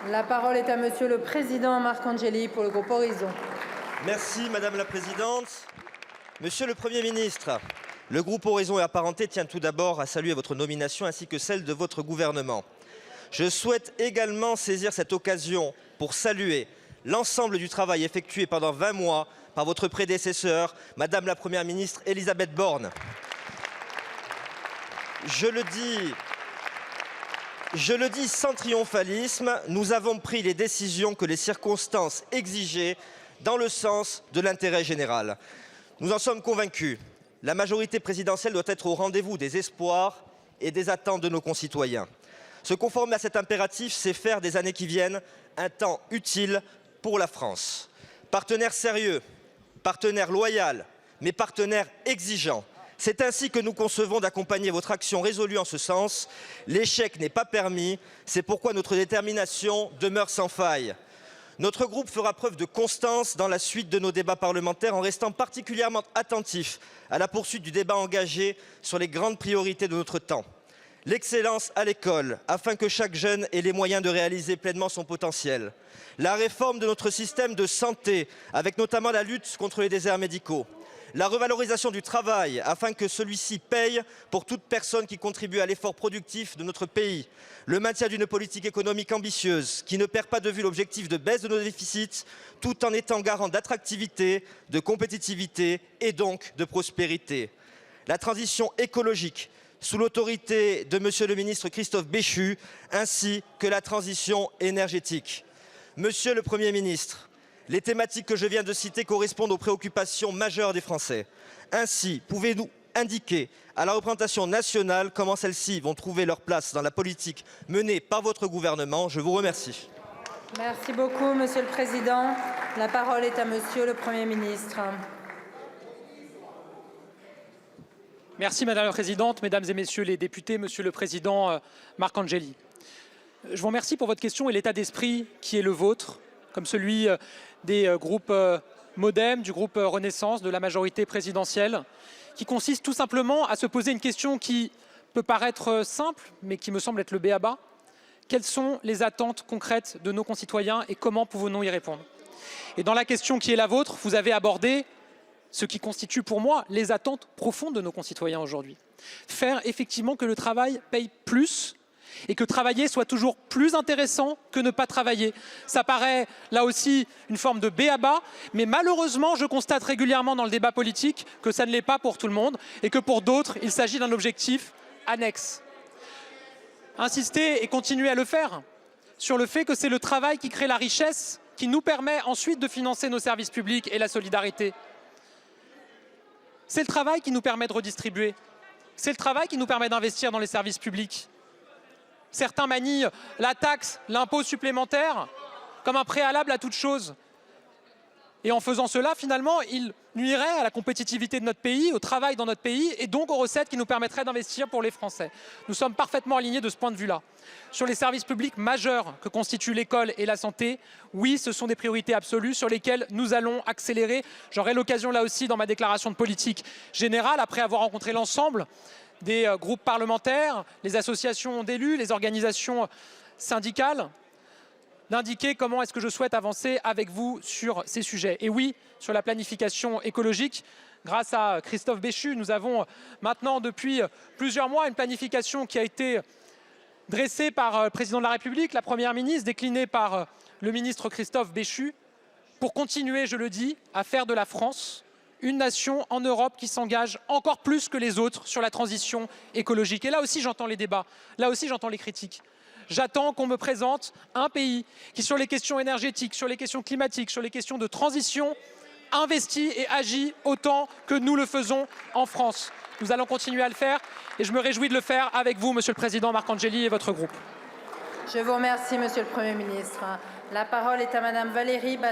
La parole est à Monsieur le Président Marc Angeli pour le groupe Horizon. Merci Madame la Présidente. Monsieur le Premier ministre, le groupe Horizon et Apparentés tient tout d'abord à saluer votre nomination ainsi que celle de votre gouvernement. Je souhaite également saisir cette occasion pour saluer l'ensemble du travail effectué pendant 20 mois par votre prédécesseur, Madame la Première ministre Elisabeth Borne. Je le dis sans triomphalisme, nous avons pris les décisions que les circonstances exigeaient dans le sens de l'intérêt général. Nous en sommes convaincus. La majorité présidentielle doit être au rendez-vous des espoirs et des attentes de nos concitoyens. Se conformer à cet impératif, c'est faire des années qui viennent un temps utile pour la France. Partenaire sérieux, partenaire loyal, mais partenaire exigeant. C'est ainsi que nous concevons d'accompagner votre action résolue en ce sens. L'échec n'est pas permis, c'est pourquoi notre détermination demeure sans faille. Notre groupe fera preuve de constance dans la suite de nos débats parlementaires en restant particulièrement attentif à la poursuite du débat engagé sur les grandes priorités de notre temps. L'excellence à l'école, afin que chaque jeune ait les moyens de réaliser pleinement son potentiel. La réforme de notre système de santé, avec notamment la lutte contre les déserts médicaux. La revalorisation du travail, afin que celui-ci paye pour toute personne qui contribue à l'effort productif de notre pays. Le maintien d'une politique économique ambitieuse, qui ne perd pas de vue l'objectif de baisse de nos déficits, tout en étant garant d'attractivité, de compétitivité et donc de prospérité. La transition écologique, sous l'autorité de Monsieur le ministre Christophe Béchu, ainsi que la transition énergétique. Monsieur le Premier ministre, les thématiques que je viens de citer correspondent aux préoccupations majeures des Français. Ainsi, pouvez-vous indiquer à la représentation nationale comment celles-ci vont trouver leur place dans la politique menée par votre gouvernement? Je vous remercie. Merci beaucoup, Monsieur le Président. La parole est à Monsieur le Premier ministre. Merci Madame la Présidente, Mesdames et Messieurs les députés, Monsieur le Président Marc Angeli. Je vous remercie pour votre question et l'état d'esprit qui est le vôtre, comme celui des groupes Modem, du groupe Renaissance, de la majorité présidentielle, qui consiste tout simplement à se poser une question qui peut paraître simple, mais qui me semble être le b.a.-ba. Quelles sont les attentes concrètes de nos concitoyens et comment pouvons-nous y répondre? Et dans la question qui est la vôtre, vous avez abordé ce qui constitue pour moi les attentes profondes de nos concitoyens aujourd'hui. Faire effectivement que le travail paye plus et que travailler soit toujours plus intéressant que ne pas travailler. Ça paraît là aussi une forme de b.a.-ba, mais malheureusement je constate régulièrement dans le débat politique que ça ne l'est pas pour tout le monde et que pour d'autres il s'agit d'un objectif annexe. Insister et continuer à le faire sur le fait que c'est le travail qui crée la richesse qui nous permet ensuite de financer nos services publics et la solidarité. C'est le travail qui nous permet de redistribuer. C'est le travail qui nous permet d'investir dans les services publics. Certains manient la taxe, l'impôt supplémentaire comme un préalable à toute chose. Et en faisant cela, finalement, ils nuiraient à la compétitivité de notre pays, au travail dans notre pays et donc aux recettes qui nous permettraient d'investir pour les Français. Nous sommes parfaitement alignés de ce point de vue-là. Sur les services publics majeurs que constituent l'école et la santé, oui, ce sont des priorités absolues sur lesquelles nous allons accélérer. J'aurai l'occasion là aussi dans ma déclaration de politique générale, après avoir rencontré l'ensemble des groupes parlementaires, les associations d'élus, les organisations syndicales, d'indiquer comment est-ce que je souhaite avancer avec vous sur ces sujets. Et oui, sur la planification écologique, grâce à Christophe Béchu, nous avons maintenant depuis plusieurs mois une planification qui a été dressée par le Président de la République, la Première ministre, déclinée par le ministre Christophe Béchu, pour continuer, je le dis, à faire de la France une nation en Europe qui s'engage encore plus que les autres sur la transition écologique. Et là aussi, j'entends les débats, là aussi, j'entends les critiques. J'attends qu'on me présente un pays qui, sur les questions énergétiques, sur les questions climatiques, sur les questions de transition, investit et agit autant que nous le faisons en France. Nous allons continuer à le faire et je me réjouis de le faire avec vous, Monsieur le Président Marc Angeli et votre groupe. Je vous remercie, Monsieur le Premier ministre. La parole est à Madame Valérie Bazin.